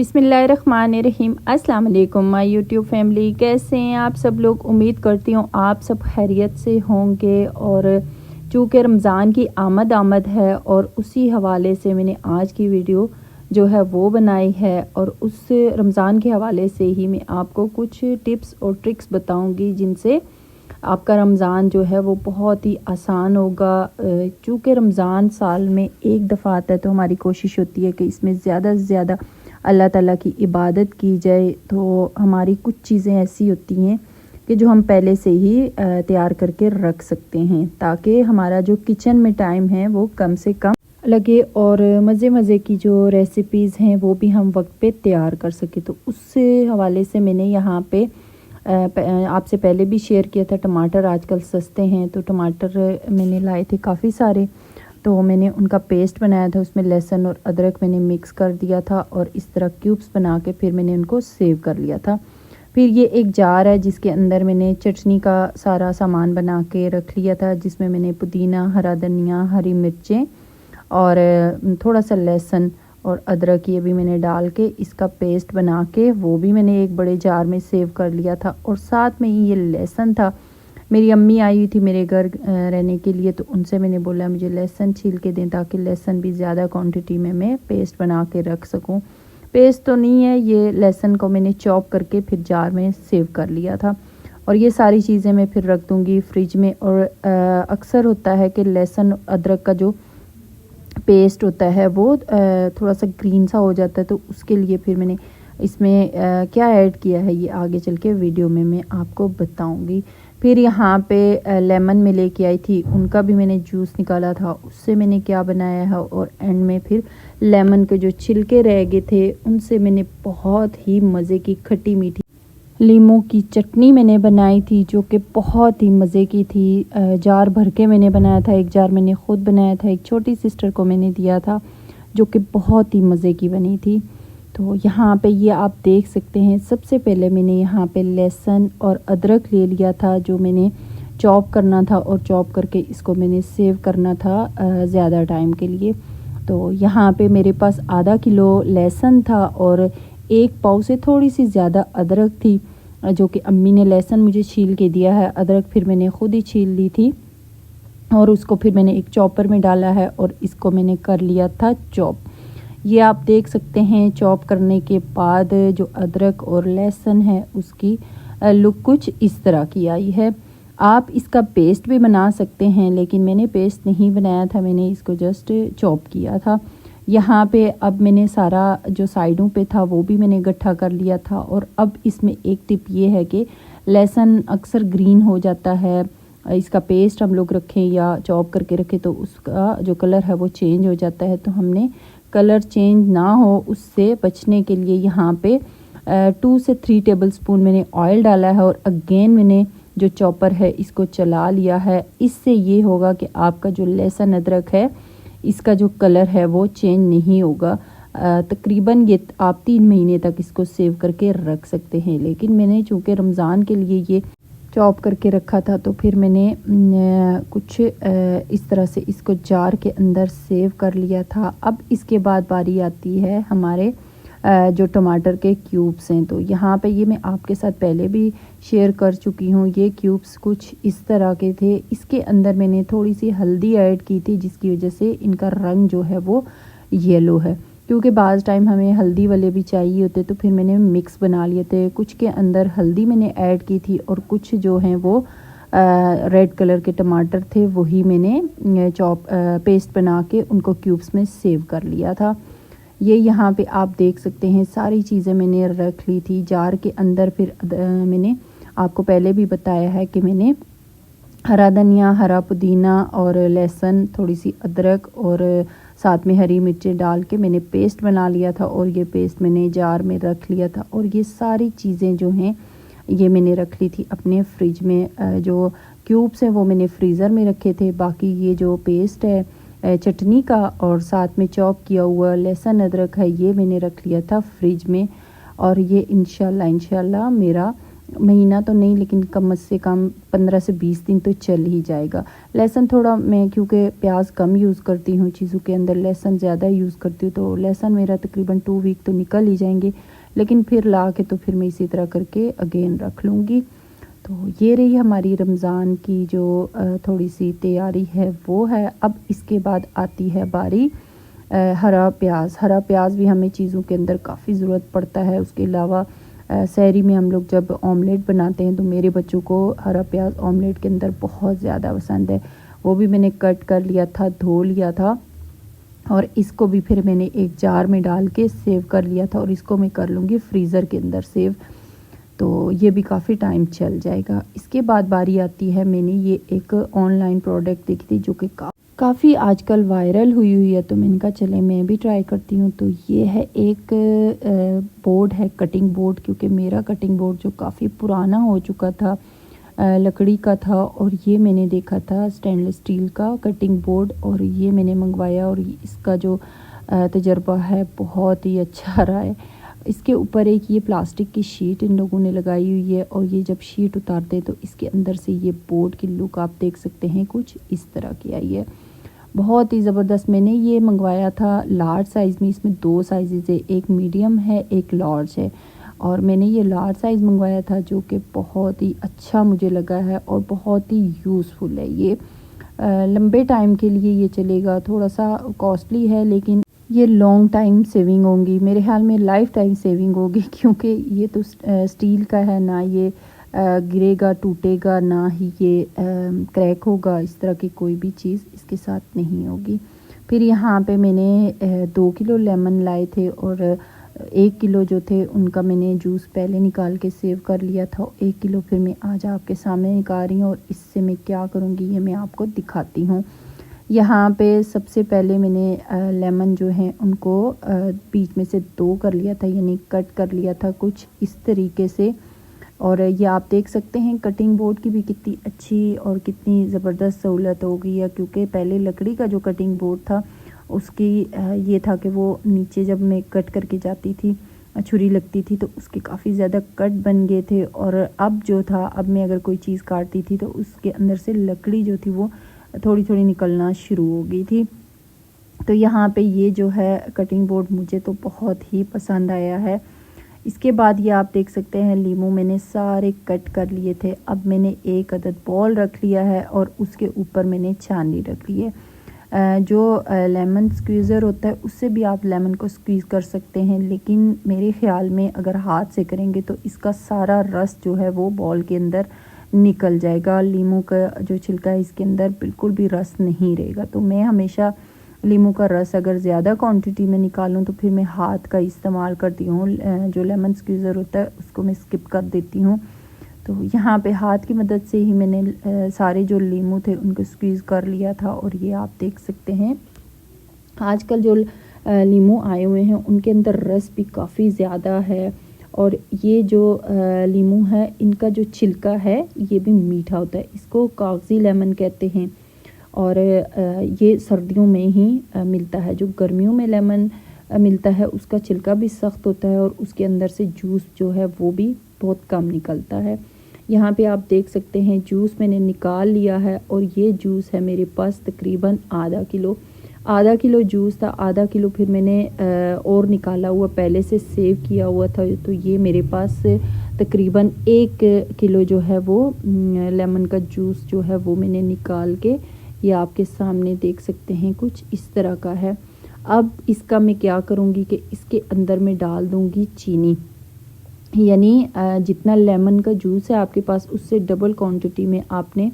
बिस्मिल्लाहिर्रहमानिर्रहीम। अस्सलाम वालेकुम माय यूट्यूब फैमिली, कैसे हैं आप सब लोग। उम्मीद करती हूँ आप सब खैरियत से होंगे। और चूँकि रमज़ान की आमद है और उसी हवाले से मैंने आज की वीडियो जो है वो बनाई है। और उस रमज़ान के हवाले से ही मैं आपको कुछ टिप्स और ट्रिक्स बताऊँगी जिनसे आपका रमज़ान जो है वो बहुत ही आसान होगा। चूँकि रमज़ान साल में एक दफ़ा आता है तो हमारी कोशिश होती है कि इसमें ज़्यादा से ज़्यादा अल्लाह ताला की इबादत की जाए। तो हमारी कुछ चीज़ें ऐसी होती हैं कि जो हम पहले से ही तैयार करके रख सकते हैं ताकि हमारा जो किचन में टाइम है वो कम से कम लगे और मज़े की जो रेसिपीज़ हैं वो भी हम वक्त पे तैयार कर सके। तो उस हवाले से मैंने यहाँ पे आपसे पहले भी शेयर किया था, टमाटर आजकल सस्ते हैं तो टमाटर मैंने लाए थे काफ़ी सारे। तो मैंने उनका पेस्ट बनाया था, उसमें लहसुन और अदरक मैंने मिक्स कर दिया था और इस तरह क्यूब्स बना के फिर मैंने उनको सेव कर लिया था। फिर ये एक जार है जिसके अंदर मैंने चटनी का सारा सामान बना के रख लिया था, जिसमें मैंने पुदीना, हरा धनिया, हरी मिर्चें और थोड़ा सा लहसुन और अदरक ये भी मैंने डाल के इसका पेस्ट बना के वो भी मैंने एक बड़े जार में सेव कर लिया था। और साथ में ही ये लहसुन था, मेरी अम्मी आई हुई थी मेरे घर रहने के लिए, तो उनसे मैंने बोला मुझे लहसुन छील के दें ताकि लहसुन भी ज़्यादा क्वांटिटी में मैं पेस्ट बना के रख सकूं। पेस्ट तो नहीं है, ये लहसुन को मैंने चॉप करके फिर जार में सेव कर लिया था। और ये सारी चीज़ें मैं फिर रख दूँगी फ्रिज में। और अक्सर होता है कि लहसुन अदरक का जो पेस्ट होता है वो थोड़ा सा ग्रीन सा हो जाता है, तो उसके लिए फिर मैंने इसमें क्या ऐड किया है ये आगे चल के वीडियो में मैं आपको बताऊंगी। फिर यहाँ पे लेमन में लेके आई थी, उनका भी मैंने जूस निकाला था, उससे मैंने क्या बनाया है। और एंड में फिर लेमन के जो छिलके रह गए थे उनसे मैंने बहुत ही मज़े की खट्टी मीठी लीमू की चटनी मैंने बनाई थी जो कि बहुत ही मज़े की थी। जार भर के मैंने बनाया था, एक जार मैंने ख़ुद बनाया था, एक छोटी सिस्टर को मैंने दिया था जो कि बहुत ही मज़े की बनी थी। तो यहाँ पे ये आप देख सकते हैं, सबसे पहले मैंने यहाँ पे लहसुन और अदरक ले लिया था जो मैंने चॉप करना था और चॉप करके इसको मैंने सेव करना था ज़्यादा टाइम के लिए। तो यहाँ पे मेरे पास आधा किलो लहसुन था और एक पाव से थोड़ी सी ज़्यादा अदरक थी जो कि अम्मी ने लहसुन मुझे छील के दिया है, अदरक फिर मैंने ख़ुद ही छील ली थी और उसको फिर मैंने एक चॉपर में डाला है और इसको मैंने कर लिया था चॉप। ये आप देख सकते हैं चॉप करने के बाद जो अदरक और लहसुन है उसकी लुक कुछ इस तरह की आई है। आप इसका पेस्ट भी बना सकते हैं लेकिन मैंने पेस्ट नहीं बनाया था, मैंने इसको जस्ट चॉप किया था। यहाँ पे अब मैंने सारा जो साइडों पे था वो भी मैंने इकट्ठा कर लिया था। और अब इसमें एक टिप ये है कि लहसुन अक्सर ग्रीन हो जाता है, इसका पेस्ट हम लोग रखें या चॉप करके रखें तो उसका जो कलर है वो चेंज हो जाता है। तो हमने कलर चेंज ना हो उससे बचने के लिए यहाँ पे 2 से 3 टेबलस्पून मैंने ऑयल डाला है और अगेन मैंने जो चॉपर है इसको चला लिया है। इससे ये होगा कि आपका जो लहसुन अदरक है इसका जो कलर है वो चेंज नहीं होगा। तकरीबन ये आप 3 महीने तक इसको सेव करके रख सकते हैं। लेकिन मैंने चूँकि रमज़ान के लिए ये चॉप करके रखा था तो फिर मैंने कुछ इस तरह से इसको जार के अंदर सेव कर लिया था। अब इसके बाद बारी आती है हमारे जो टमाटर के क्यूब्स हैं। तो यहाँ पे ये मैं आपके साथ पहले भी शेयर कर चुकी हूँ। ये क्यूब्स कुछ इस तरह के थे, इसके अंदर मैंने थोड़ी सी हल्दी ऐड की थी जिसकी वजह से इनका रंग जो है वो येलो है, क्योंकि बाज़ टाइम हमें हल्दी वाले भी चाहिए होते तो फिर मैंने मिक्स बना लिए थे। कुछ के अंदर हल्दी मैंने ऐड की थी और कुछ जो हैं वो रेड कलर के टमाटर थे वही मैंने चॉप पेस्ट बना के उनको क्यूब्स में सेव कर लिया था। ये यहाँ पे आप देख सकते हैं सारी चीज़ें मैंने रख ली थी जार के अंदर। फिर मैंने आपको पहले भी बताया है कि मैंने हरा धनिया, हरा पुदीना और लहसुन, थोड़ी सी अदरक और साथ में हरी मिर्चें डाल के मैंने पेस्ट बना लिया था और ये पेस्ट मैंने जार में रख लिया था। और ये सारी चीज़ें जो हैं ये मैंने रख ली थी अपने फ्रिज में। जो क्यूब्स हैं वो मैंने फ्रीज़र में रखे थे, बाकी ये जो पेस्ट है चटनी का और साथ में चॉप किया हुआ लहसुन अदरक है ये मैंने रख लिया था फ्रिज में। और ये इंशाल्लाह मेरा महीना तो नहीं लेकिन कम से कम 15 से 20 दिन तो चल ही जाएगा। लहसुन थोड़ा मैं क्योंकि प्याज कम यूज़ करती हूँ चीज़ों के अंदर, लहसुन ज़्यादा यूज़ करती हूँ, तो लहसुन मेरा तकरीबन 2 वीक तो निकल ही जाएंगे। लेकिन फिर ला के तो फिर मैं इसी तरह करके अगेन रख लूँगी। तो ये रही हमारी रमज़ान की जो थोड़ी सी तैयारी है वो है। अब इसके बाद आती है बारी हरा प्याज। हरा प्याज भी हमें चीज़ों के अंदर काफ़ी ज़रूरत पड़ता है। उसके अलावा सहरी में हम लोग जब ऑमलेट बनाते हैं तो मेरे बच्चों को हरा प्याज ऑमलेट के अंदर बहुत ज़्यादा पसंद है। वो भी मैंने कट कर लिया था, धो लिया था और इसको भी फिर मैंने एक जार में डाल के सेव कर लिया था और इसको मैं कर लूँगी फ्रीज़र के अंदर सेव, तो ये भी काफ़ी टाइम चल जाएगा। इसके बाद बारी आती है, मैंने ये एक ऑनलाइन प्रोडक्ट देखी थी जो कि काफ़ी आजकल वायरल हुई है, तो मैंने कहा चले मैं भी ट्राई करती हूँ। तो ये है एक बोर्ड है, कटिंग बोर्ड, क्योंकि मेरा कटिंग बोर्ड जो काफ़ी पुराना हो चुका था, लकड़ी का था, और ये मैंने देखा था स्टेनलेस स्टील का कटिंग बोर्ड और ये मैंने मंगवाया और इसका जो तजर्बा है बहुत ही अच्छा रहा है। इसके ऊपर एक ये प्लास्टिक की शीट इन लोगों ने लगाई हुई है और ये जब शीट उतारते हैं तो इसके अंदर से ये बोर्ड की लुक आप देख सकते हैं कुछ इस तरह की आई है, बहुत ही ज़बरदस्त। मैंने ये मंगवाया था लार्ज साइज़ में, इसमें 2 साइज़ है, एक मीडियम है एक लार्ज है, और मैंने ये लार्ज साइज़ मंगवाया था जो कि बहुत ही अच्छा मुझे लगा है और बहुत ही यूज़फुल है। ये लंबे टाइम के लिए ये चलेगा, थोड़ा सा कॉस्टली है लेकिन ये लॉन्ग टाइम सेविंग होंगी, मेरे ख्याल में लाइफ टाइम सेविंग होगी, क्योंकि ये तो स्टील का है, ना ये गिरेगा टूटेगा, ना ही ये क्रैक होगा, इस तरह की कोई भी चीज़ इसके साथ नहीं होगी। फिर यहाँ पे मैंने 2 किलो लेमन लाए थे और 1 किलो जो थे उनका मैंने जूस पहले निकाल के सेव कर लिया था। 1 किलो फिर मैं आज आपके सामने निकाल रही हूँ और इससे मैं क्या करूँगी ये मैं आपको दिखाती हूँ। यहाँ पे सबसे पहले मैंने लेमन जो हैं उनको बीच में से 2 कर लिया था, यानी कट कर लिया था कुछ इस तरीके से। और ये आप देख सकते हैं कटिंग बोर्ड की भी कितनी अच्छी और कितनी ज़बरदस्त सहूलत हो गई है, क्योंकि पहले लकड़ी का जो कटिंग बोर्ड था उसकी ये था कि वो नीचे जब मैं कट करके जाती थी छुरी लगती थी तो उसके काफ़ी ज़्यादा कट बन गए थे, और अब जो था अब मैं अगर कोई चीज़ काटती थी तो उसके अंदर से लकड़ी जो थी वो थोड़ी थोड़ी निकलना शुरू हो गई थी। तो यहाँ पे ये जो है कटिंग बोर्ड मुझे तो बहुत ही पसंद आया है। इसके बाद ये आप देख सकते हैं लीमू मैंने सारे कट कर लिए थे। अब मैंने एक अदद बॉल रख लिया है और उसके ऊपर मैंने छाननी रख ली है। जो लेमन स्क्वीज़र होता है उससे भी आप लेमन को स्क्वीज़ कर सकते हैं, लेकिन मेरे ख़्याल में अगर हाथ से करेंगे तो इसका सारा रस जो है वो बॉल के अंदर निकल जाएगा। लीमू का जो छिलका है इसके अंदर बिल्कुल भी रस नहीं रहेगा। तो मैं हमेशा लीमू का रस अगर ज़्यादा क्वांटिटी में निकालूं तो फिर मैं हाथ का इस्तेमाल करती हूँ। जो लेमन स्क्वीज़र होता है उसको मैं स्किप कर देती हूँ। तो यहाँ पे हाथ की मदद से ही मैंने सारे जो लीमू थे उनको स्क्वीज़ कर लिया था। और ये आप देख सकते हैं आजकल जो लीमू आए हुए हैं उनके अंदर रस भी काफ़ी ज़्यादा है, और ये जो लीमू है इनका जो छिलका है ये भी मीठा होता है, इसको कागज़ी लेमन कहते हैं। और ये सर्दियों में ही मिलता है। जो गर्मियों में लेमन मिलता है उसका छिलका भी सख्त होता है और उसके अंदर से जूस जो है वो भी बहुत कम निकलता है। यहाँ पे आप देख सकते हैं जूस मैंने निकाल लिया है और ये जूस है मेरे पास तकरीबन आधा किलो जूस था। आधा किलो फिर मैंने और निकाला हुआ पहले से सेव किया हुआ था, तो ये मेरे पास तकरीबन 1 किलो जो है वो लेमन का जूस जो है वो मैंने निकाल के ये आपके सामने देख सकते हैं कुछ इस तरह का है। अब इसका मैं क्या करूँगी कि इसके अंदर मैं डाल दूँगी चीनी, यानी जितना लेमन का जूस है आपके पास उससे डबल क्वांटिटी में आपने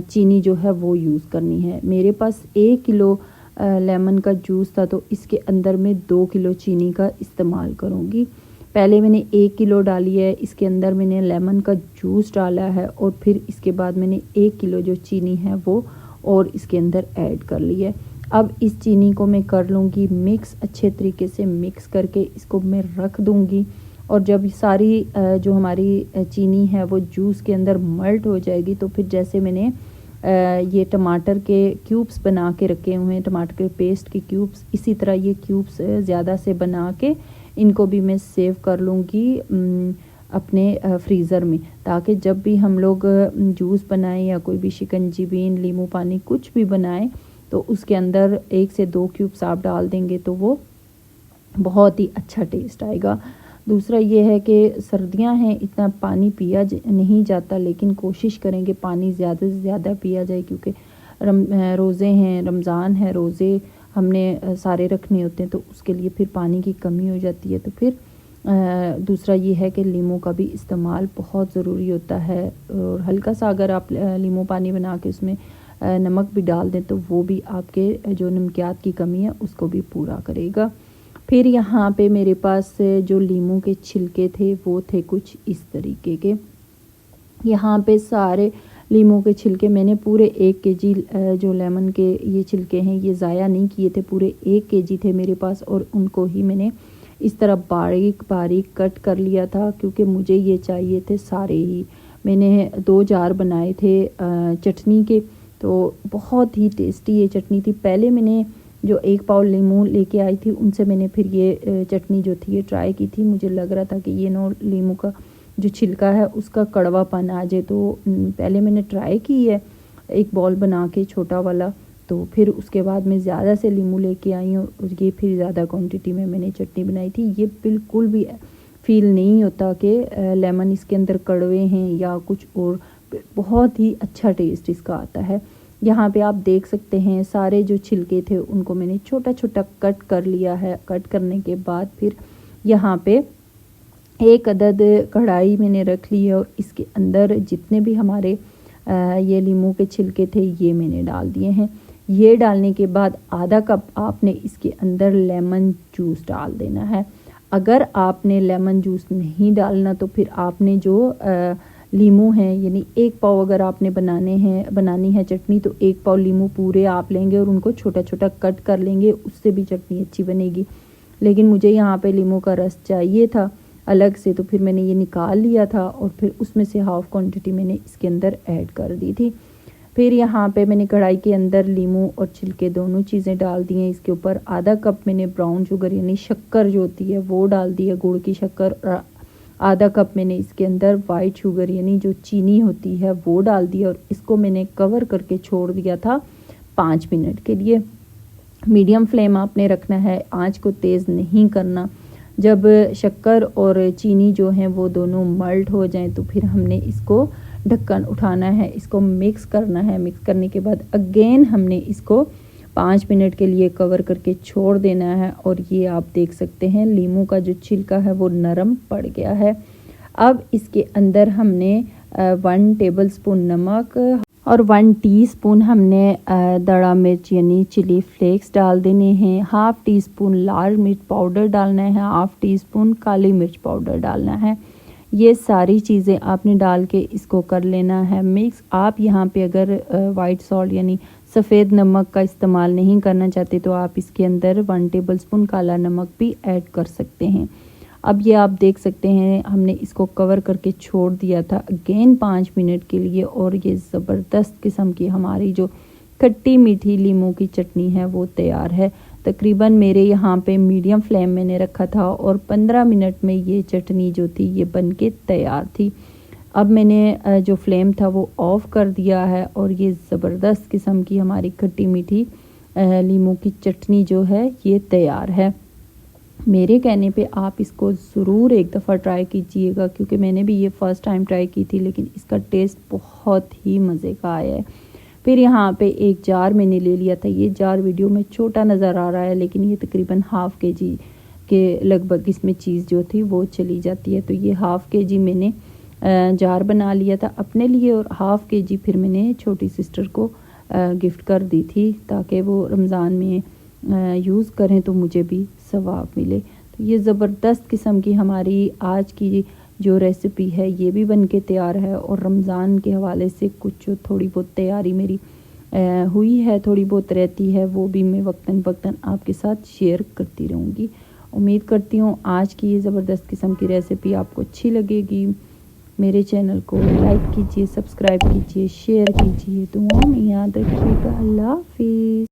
चीनी जो है वो यूज़ करनी है। मेरे पास 1 किलो लेमन का जूस था तो इसके अंदर मैं 2 किलो चीनी का इस्तेमाल करूँगी। पहले मैंने 1 किलो डाली है, इसके अंदर मैंने लेमन का जूस डाला है और फिर इसके बाद मैंने 1 किलो जो चीनी है वो और इसके अंदर ऐड कर ली है। अब इस चीनी को मैं कर लूँगी मिक्स, अच्छे तरीके से मिक्स करके इसको मैं रख दूँगी। और जब सारी जो हमारी चीनी है वो जूस के अंदर मल्ट हो जाएगी तो फिर जैसे मैंने ये टमाटर के क्यूब्स बना के रखे हुए हैं, टमाटर के पेस्ट के क्यूब्स, इसी तरह ये क्यूब्स ज़्यादा से बना के इनको भी मैं सेव कर लूँगी अपने फ्रीज़र में, ताकि जब भी हम लोग जूस बनाएं या कोई भी शिकंजी बीन नींबू पानी कुछ भी बनाएं तो उसके अंदर 1 से 2 क्यूब्स आप डाल देंगे तो वो बहुत ही अच्छा टेस्ट आएगा। दूसरा ये है कि सर्दियां हैं, इतना पानी पिया नहीं जाता, लेकिन कोशिश करें कि पानी ज़्यादा से ज़्यादा पिया जाए, क्योंकि रोज़े हैं, रमज़ान है, रोज़े हमने सारे रखने होते हैं तो उसके लिए फिर पानी की कमी हो जाती है। तो फिर दूसरा ये है कि लीमू का भी इस्तेमाल बहुत ज़रूरी होता है, और हल्का सा अगर आप लीमू पानी बना के उसमें नमक भी डाल दें तो वो भी आपके जो नमकियात की कमी है उसको भी पूरा करेगा। फिर यहाँ पे मेरे पास जो लीमू के छिलके थे वो थे कुछ इस तरीके के। यहाँ पे सारे लीमू के छिलके मैंने पूरे 1 केजी जो लेमन के ये छिलके हैं ये ज़ाया नहीं किए थे, पूरे 1 केजी थे मेरे पास, और उनको ही मैंने इस तरह बारीक बारीक कट कर लिया था, क्योंकि मुझे ये चाहिए थे सारे ही। मैंने 2 जार बनाए थे चटनी के, तो बहुत ही टेस्टी ये चटनी थी। पहले मैंने जो 1 पाव लीमू लेके आई थी उनसे मैंने फिर ये चटनी जो थी ये ट्राई की थी। मुझे लग रहा था कि ये लीमू का जो छिलका है उसका कड़वापन आ जाए, तो पहले मैंने ट्राई की है एक बॉल बना के छोटा वाला, तो फिर उसके बाद मैं ज़्यादा से लीमू लेके आई हूँ और ये फिर ज़्यादा क्वांटिटी में मैंने चटनी बनाई थी। ये बिल्कुल भी फील नहीं होता कि लेमन इसके अंदर कड़वे हैं या कुछ और, बहुत ही अच्छा टेस्ट इसका आता है। यहाँ पे आप देख सकते हैं सारे जो छिलके थे उनको मैंने छोटा छोटा कट कर लिया है। कट करने के बाद फिर यहाँ पे 1 अदद कढ़ाई मैंने रख ली है, और इसके अंदर जितने भी हमारे ये लीमू के छिलके थे ये मैंने डाल दिए हैं। ये डालने के बाद आधा कप आपने इसके अंदर लेमन जूस डाल देना है। अगर आपने लेमन जूस नहीं डालना तो फिर आपने जो लीमू है, यानी 1 पाव अगर आपने बनानी है चटनी, तो 1 पाव लीमू पूरे आप लेंगे और उनको छोटा छोटा कट कर लेंगे, उससे भी चटनी अच्छी बनेगी। लेकिन मुझे यहाँ पे लीमू का रस चाहिए था अलग से, तो फिर मैंने ये निकाल लिया था और फिर उसमें से हाफ़ क्वांटिटी मैंने इसके अंदर ऐड कर दी थी। फिर यहाँ पे मैंने कढ़ाई के अंदर लीमू और छिलके दोनों चीज़ें डाल दी हैं। इसके ऊपर आधा कप मैंने ब्राउन शुगर यानी शक्कर जो होती है वो डाल दी है, गुड़ की शक्कर, और आधा कप मैंने इसके अंदर वाइट शुगर यानी जो चीनी होती है वो डाल दी, और इसको मैंने कवर करके छोड़ दिया था 5 मिनट के लिए। मीडियम फ्लेम आपने रखना है, आँच को तेज़ नहीं करना। जब शक्कर और चीनी जो हैं वो दोनों मल्ट हो जाएं तो फिर हमने इसको ढक्कन उठाना है, इसको मिक्स करना है। मिक्स करने के बाद अगेन हमने इसको 5 मिनट के लिए कवर करके छोड़ देना है, और ये आप देख सकते हैं लीमू का जो छिलका है वो नरम पड़ गया है। अब इसके अंदर हमने 1 टेबलस्पून नमक और 1 टीस्पून हमने दड़ा मिर्च यानी चिली फ्लेक्स डाल देने हैं। हाफ़ टी स्पून लाल मिर्च पाउडर डालना है, हाफ़ टी स्पून काली मिर्च पाउडर डालना है। ये सारी चीज़ें आपने डाल के इसको कर लेना है मिक्स। आप यहाँ पे अगर वाइट सॉल्ट यानी सफ़ेद नमक का इस्तेमाल नहीं करना चाहते तो आप इसके अंदर 1 टेबलस्पून काला नमक भी ऐड कर सकते हैं। अब ये आप देख सकते हैं हमने इसको कवर करके छोड़ दिया था अगेन 5 मिनट के लिए, और ये ज़बरदस्त किस्म की हमारी जो खट्टी मीठी लीमू की चटनी है वो तैयार है। तकरीबन मेरे यहाँ पे मीडियम फ्लेम मैंने रखा था और 15 मिनट में ये चटनी जो थी ये बन के तैयार थी। अब मैंने जो फ्लेम था वो ऑफ़ कर दिया है, और ये ज़बरदस्त किस्म की हमारी खट्टी मीठी लीमू की चटनी जो है ये तैयार है। मेरे कहने पे आप इसको ज़रूर एक दफ़ा ट्राई कीजिएगा, क्योंकि मैंने भी ये फ़र्स्ट टाइम ट्राई की थी, लेकिन इसका टेस्ट बहुत ही मज़े का आया है। फिर यहाँ पे 1 जार मैंने ले लिया था। ये जार वीडियो में छोटा नज़र आ रहा है, लेकिन ये तकरीबन हाफ़ केजी के लगभग इसमें चीज़ जो थी वो चली जाती है। तो ये हाफ़ केजी मैंने जार बना लिया था अपने लिए, और हाफ़ केजी फिर मैंने छोटी सिस्टर को गिफ्ट कर दी थी, ताकि वो रमज़ान में यूज़ करें तो मुझे भी सवाब मिले। तो ये ज़बरदस्त किस्म की हमारी आज की जो रेसिपी है ये भी बन के तैयार है, और रमज़ान के हवाले से कुछ जो थोड़ी बहुत तैयारी मेरी हुई है, थोड़ी बहुत रहती है, वो भी मैं वक्तन वक्तन आपके साथ शेयर करती रहूँगी। उम्मीद करती हूँ आज की ये ज़बरदस्त किस्म की रेसिपी आपको अच्छी लगेगी। मेरे चैनल को लाइक कीजिए, सब्सक्राइब कीजिए, शेयर कीजिए, दुआ में याद रखिएगा। अल्लाह हाफ़िज़।